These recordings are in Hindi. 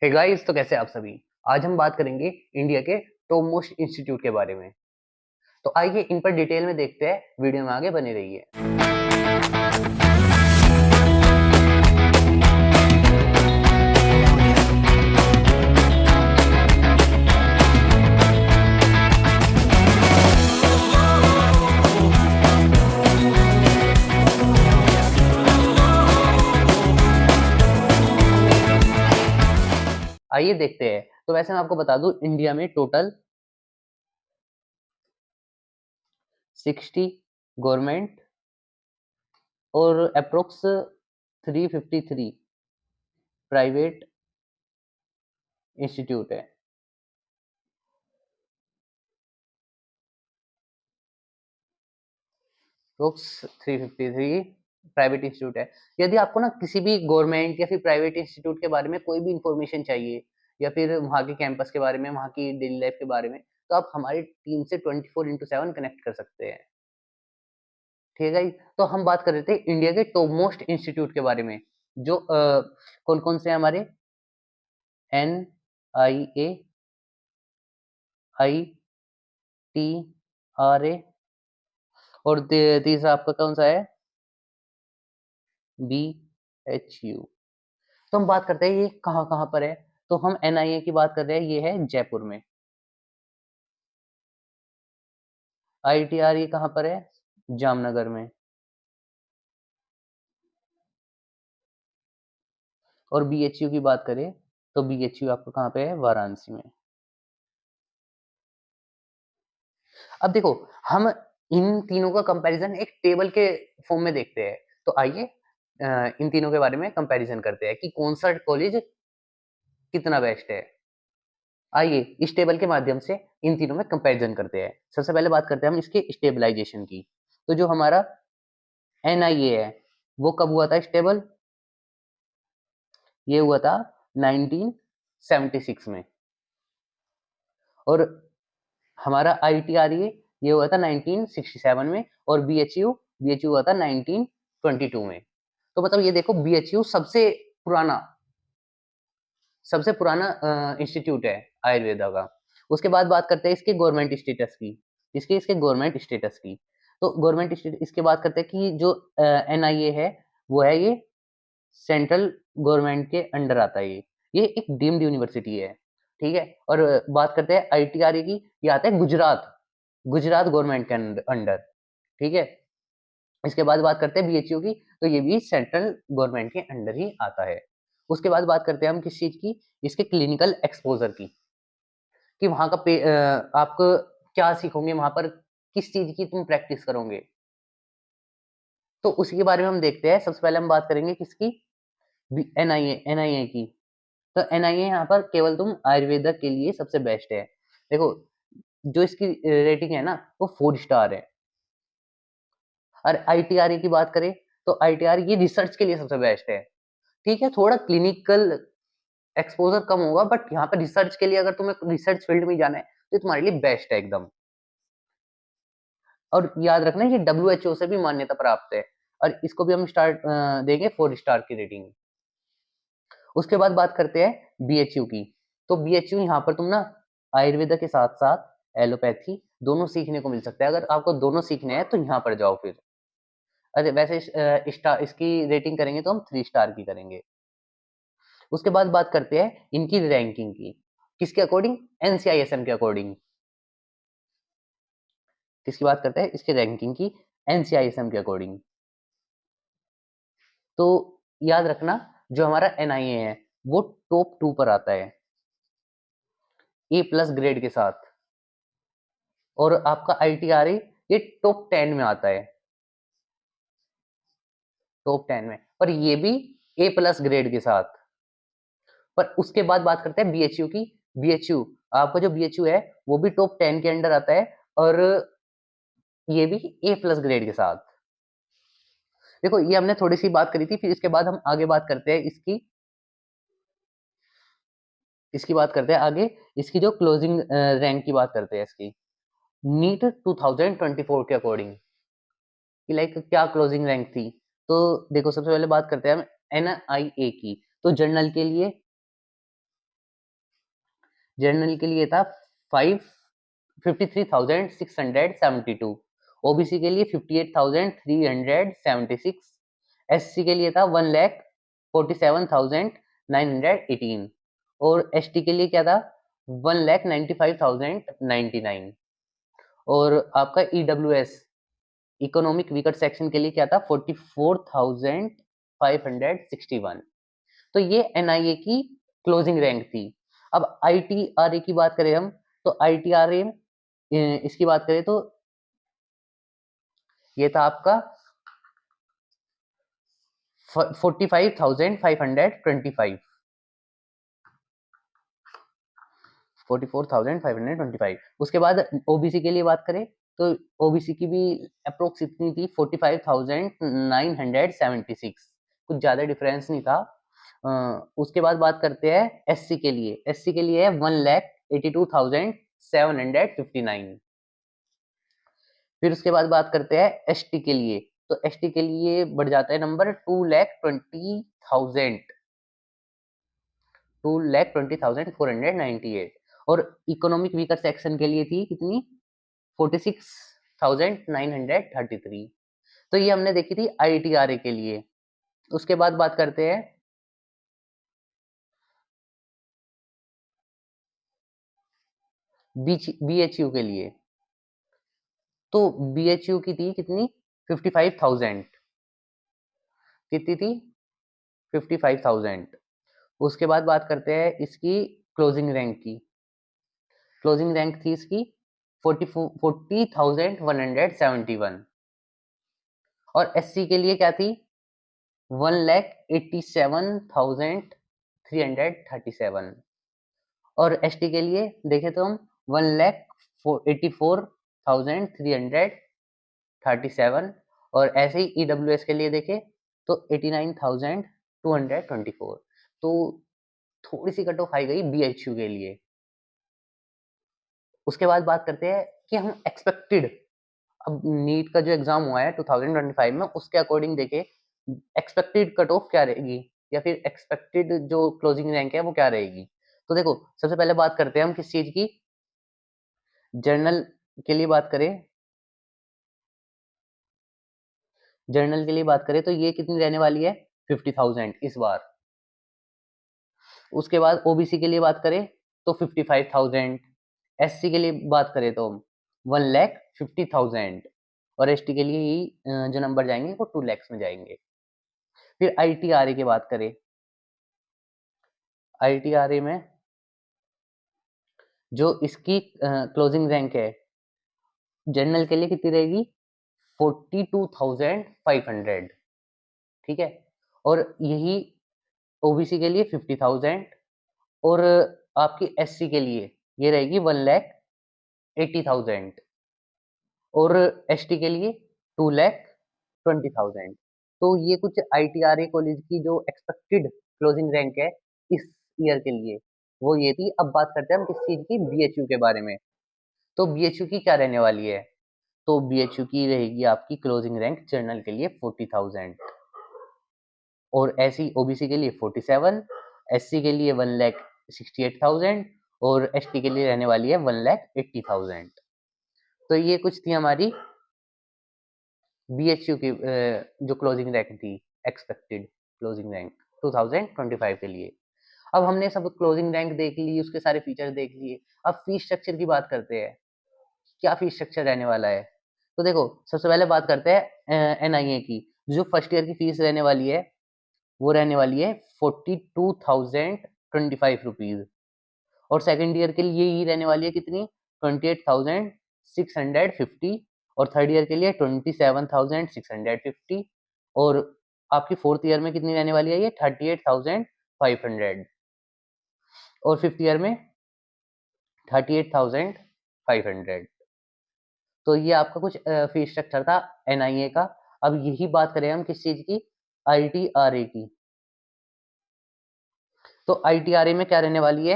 हे गाइस, तो कैसे आप सभी। आज हम बात करेंगे इंडिया के टॉप मोस्ट इंस्टीट्यूट के बारे में। तो आइए इन पर डिटेल में देखते हैं, वीडियो में आगे बने रहिए। आइए देखते हैं। तो वैसे मैं आपको बता दूं, इंडिया में टोटल 60 गवर्नमेंट और अप्रोक्स 353 प्राइवेट इंस्टीट्यूट है। अप्रोक्स 353 प्राइवेट इंस्टीट्यूट है। यदि आपको ना किसी भी गवर्नमेंट या फिर प्राइवेट इंस्टीट्यूट के बारे में कोई भी इंफॉर्मेशन चाहिए या फिर वहाँ के कैंपस के बारे में, वहाँ की डेली लाइफ के बारे में, तो आप हमारी टीम से 24/7 कनेक्ट कर सकते हैं। ठीक है गाइस, तो हम बात कर रहे थे इंडिया के टॉप मोस्ट इंस्टीट्यूट के बारे में, जो कौन कौन से हैं हमारे। NIA, ITRA और तीसरा आपका कौन सा है, BHU। तो हम बात करते हैं ये कहाँ कहाँ पर है। तो हम NIA की बात कर रहे हैं, ये है जयपुर में। ITRA कहाँ पर है, जामनगर में। और BHU की बात करें तो BHU आपको कहाँ पे है, वाराणसी में। अब देखो, हम इन तीनों का कंपैरिजन एक टेबल के फॉर्म में देखते हैं। तो आइए इन तीनों के बारे में कंपैरिजन करते हैं कि कौन सा कॉलेज कितना बेस्ट है। आइए इस टेबल के माध्यम से इन तीनों में कंपैरिजन करते हैं। सबसे पहले बात करते हैं हम इसके स्टेबलाइजेशन की। तो जो हमारा NIA है, वो कब हुआ था स्टेबल, ये हुआ था 1976 में। और हमारा ITRA ये हुआ था 1967 में। और BHU हुआ था 1922 में। तो मतलब ये देखो, BHU सबसे पुराना इंस्टीट्यूट है आयुर्वेदा का। उसके बाद बात करते हैं इसके गवर्नमेंट स्टेटस की। इसके गवर्नमेंट स्टेटस की, तो गवर्नमेंट स्टेटस इसके बात करते हैं कि जो NIA है, वो है ये सेंट्रल गवर्नमेंट के अंडर आता है। ये एक डीम्ड यूनिवर्सिटी है। ठीक है। और बात करते हैं ITRA की, ये आता है गुजरात गुजरात गवर्नमेंट के अंडर। ठीक है। इसके बाद बात करते हैं BHU की, तो ये भी सेंट्रल गवर्नमेंट के अंडर ही आता है। उसके बाद बात करते हैं हम किस चीज की, इसके क्लिनिकल एक्सपोजर की, कि वहां का आप क्या सीखोगे वहां पर, किस चीज की तुम प्रैक्टिस करोगे। तो उसी के बारे में हम देखते हैं। सबसे पहले हम बात करेंगे किसकी, NIA की। तो NIA यहाँ पर केवल तुम आयुर्वेदा के लिए सबसे बेस्ट है। देखो, जो इसकी रेटिंग है ना, वो 4 स्टार है। और ITRA की बात करें तो ITRA ये रिसर्च के लिए सबसे बेस्ट है। ठीक है, थोड़ा क्लिनिकल एक्सपोजर कम होगा, बट यहाँ पे रिसर्च के लिए अगर तुम्हें रिसर्च फील्ड में जाना है तो तुम्हारे लिए बेस्ट है एकदम। और याद रखना, ये WHO से भी मान्यता प्राप्त है। और इसको भी हम स्टार्ट देंगे 4 स्टार की रेटिंग। उसके बाद बात करते हैं BHU की। तो BHU यहाँ पर तुम ना आयुर्वेदा के साथ साथ एलोपैथी दोनों सीखने को मिल सकता है। अगर आपको दोनों सीखने हैं तो यहाँ पर जाओ फिर। अरे वैसे इसकी रेटिंग करेंगे तो हम 3 स्टार की करेंगे। उसके बाद बात करते हैं इनकी रैंकिंग की। किसके अकॉर्डिंग, NCISM के अकॉर्डिंग। किसकी बात करते हैं, इसके रैंकिंग की NCISM के अकॉर्डिंग। तो याद रखना, जो हमारा NIA है वो टॉप 2 पर आता है A+ ग्रेड के साथ। और आपका ITRA ये टॉप 10 में आता है, टॉप 10 में, और ये भी A+ ग्रेड के साथ। पर उसके बाद बात करते हैं BHU की। BHU, आपका जो BHU है वो भी टॉप 10 के अंडर आता है, और ये भी A+ ग्रेड के साथ। देखो, ये हमने थोड़ी सी बात करी थी। फिर इसके बाद हम आगे बात करते हैं इसकी बात करते हैं आगे। इसकी जो क्लोजिंग रैंक की बात करते हैं इसकी, नीट 2024 के अकॉर्डिंग कि लाइक क्या क्लोजिंग रैंक थी। तो देखो, सबसे पहले बात करते हैं हम NIA की। तो जर्नल के लिए जनरल के लिए था 53,672, ओबीसी के लिए 58,376, एससी के लिए था 1,47,918 और एसटी के लिए क्या था 1,95,099 और आपका ईडब्ल्यूएस इकोनॉमिक वीकर सेक्शन के लिए क्या था 44,561। तो ये एनआईए की क्लोजिंग रैंक थी। अब आईटीआरए की बात करें हम तो आईटीआरए इसकी बात करें तो ये था आपका 45,525 44,525। उसके बाद ओबीसी के लिए बात करें तो ओबीसी की भी अप्रोक्स इतनी थी 45,976, कुछ ज्यादा डिफरेंस नहीं था। उसके बाद बात करते हैं एससी के लिए। एससी के लिए है 1,82,759। फिर उसके बाद बात करते हैं एसटी के लिए। तो एसटी के लिए बढ़ जाता है नंबर 2,20,000 2,20,498 और इकोनॉमिक वीकर सेक्शन के लिए थी कितनी 46,933। तो ये हमने देखी थी आईटीआरए के लिए। उसके बाद बात करते हैं बीएचयू के लिए। तो बीएचयू की थी कितनी 55,000, कितनी थी 55,000। उसके बाद बात करते हैं इसकी क्लोजिंग रैंक की। क्लोजिंग रैंक थी इसकी 40,171 और एससी के लिए क्या थी 1,87,337 और एसटी के लिए देखें तो हम 1,84,337 और ऐसे ही ईडब्ल्यूएस के लिए देखें तो 89,224। तो थोड़ी सी कट ऑफ आई गई बीएचयू के लिए। उसके बाद बात करते हैं कि हम एक्सपेक्टेड, अब नीट का जो एग्जाम हुआ है 2025 में उसके अकॉर्डिंग देखे एक्सपेक्टेड कट ऑफ क्या रहेगी या फिर एक्सपेक्टेड जो क्लोजिंग रैंक है वो क्या रहेगी। तो देखो सबसे पहले बात करते हैं हम किस चीज की, जर्नल के लिए बात करें। जर्नल के लिए बात करें तो ये कितनी रहने वाली है 50,000 इस बार। उसके बाद ओबीसी के लिए बात करें तो 55,000, एससी के लिए बात करें तो 1,50,000 और एसटी के लिए ही जो नंबर जाएंगे वो 2 लाख में जाएंगे। फिर आईटीआरए की बात करें, आईटीआरए में जो इसकी क्लोजिंग रैंक है जनरल के लिए कितनी रहेगी 42,500, ठीक है। और यही ओबीसी के लिए 50,000 और आपकी एससी के लिए ये रहेगी 1,80,000 और एसटी के लिए 2,20,000। तो ये कुछ आईटीआरए कॉलेज की जो एक्सपेक्टेड क्लोजिंग रैंक है इस ईयर के लिए वो ये थी। अब बात करते हैं हम किस चीज की बीएचयू के बारे में। तो बीएचयू की क्या रहने वाली है, तो बीएचयू की रहेगी आपकी क्लोजिंग रैंक जर्नल के लिए 40,000 और ऐसी ओबीसी के लिए 47, एससी के लिए 1,68,000 और एसटी के लिए रहने वाली है 1,80,000। तो ये कुछ थी हमारी बीएचयू की जो क्लोजिंग रैंक थी, एक्सपेक्टेड क्लोजिंग रैंक 2025 के लिए। अब हमने सब क्लोजिंग रैंक देख ली, उसके सारे फीचर देख लिए। अब फीस स्ट्रक्चर की बात करते हैं, क्या फीस स्ट्रक्चर रहने वाला है। तो देखो सबसे पहले बात करते हैं एनआईए की। जो फर्स्ट ईयर की फीस रहने वाली है वो रहने वाली है 42,025 रुपीज और सेकंड ईयर के लिए ही रहने वाली है कितनी 28,650 और थर्ड ईयर के लिए 27,650 और आपकी फोर्थ ईयर में कितनी रहने वाली है ये 38,500 और फिफ्थ ईयर में 38,500। तो ये आपका कुछ फीस स्ट्रक्चर था एनआईए का। अब यही बात करें हम किस चीज की आईटीआरए की। तो आईटीआरए में क्या रहने वाली है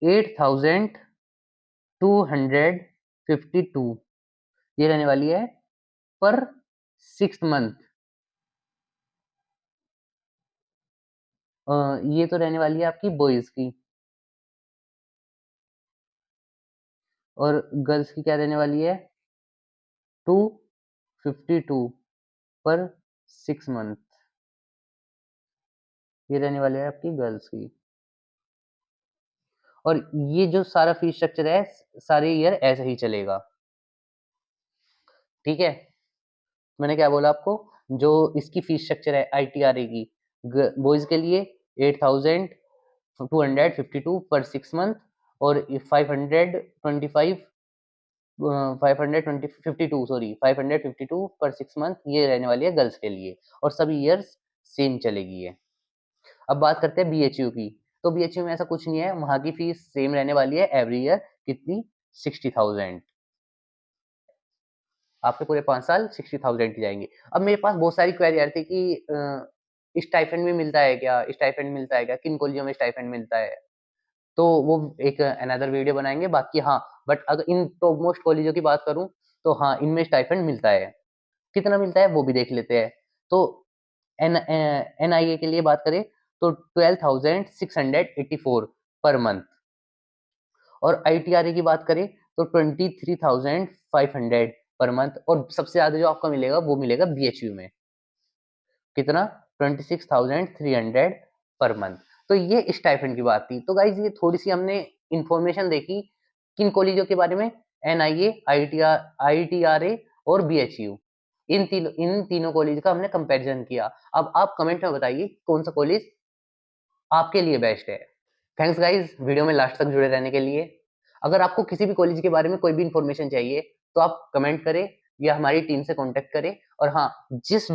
8,252 ये रहने वाली है पर 6 मंथ। ये तो रहने वाली है आपकी बॉयज की। और गर्ल्स की क्या रहने वाली है 252 पर 6 मंथ, ये रहने वाली है आपकी गर्ल्स की। और ये जो सारा फीस स्ट्रक्चर है सारे ईयर ऐसे ही चलेगा, ठीक है। मैंने क्या बोला आपको, जो इसकी फीस स्ट्रक्चर है आईटीआरए की, बॉयज के लिए 8252 पर 6 मंथ और 525 552 सॉरी 552 पर 6 मंथ ये रहने वाली है गर्ल्स के लिए, और सभी ईयर्स सेम चलेगी ये। अब बात करते हैं बीएचयू की। तो बीएचयू में ऐसा कुछ नहीं है, वहां की फीस सेम रहने वाली है एवरी ईयर, कितनी 60,000। आपके पूरे 5 साल 60,000 की जाएंगे। अब मेरे पास बहुत सारी क्वेरी आ रही थी कि स्टाइपेंड भी मिलता है क्या, स्टाइपेंड मिलता है क्या, किन कॉलेजों में स्टाइपेंड मिलता है। तो वो एक अनदर वीडियो बनाएंगे। बाकी हाँ, बट अगर इन टॉप मोस्ट कॉलेजों की बात करूं तो हाँ, इनमें स्टाइपेंड मिलता है। कितना मिलता है वो भी देख लेते हैं। तो एनआईए के लिए बात करें तो 12,684 पर मंथ, और आईटीआरए की बात करें तो 23,500 पर मंथ, और सबसे ज्यादा जो आपको मिलेगा वो मिलेगा बीएचयू में, कितना 26,300 पर मंथ। तो ये स्टाइपेंड की बात थी। तो गाइज ये थोड़ी सी हमने इंफॉर्मेशन देखी किन कॉलेजों के बारे में, एनआईए, आईटीआरए और बीएचयू। इन तीनों कॉलेज का हमने कंपैरिजन किया। अब आप कमेंट में बताइए कौन सा कॉलेज आपके लिए बेस्ट है। थैंक्स गाइज वीडियो में लास्ट तक जुड़े रहने के लिए। अगर आपको किसी भी कॉलेज के बारे में कोई भी इंफॉर्मेशन चाहिए तो आप कमेंट करें या हमारी टीम से कांटेक्ट करें। और हाँ, जिस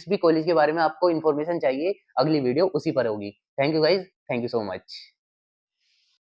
भी कॉलेज के बारे में आपको इंफॉर्मेशन चाहिए अगली वीडियो उसी पर होगी। Thank you guys, thank you so much.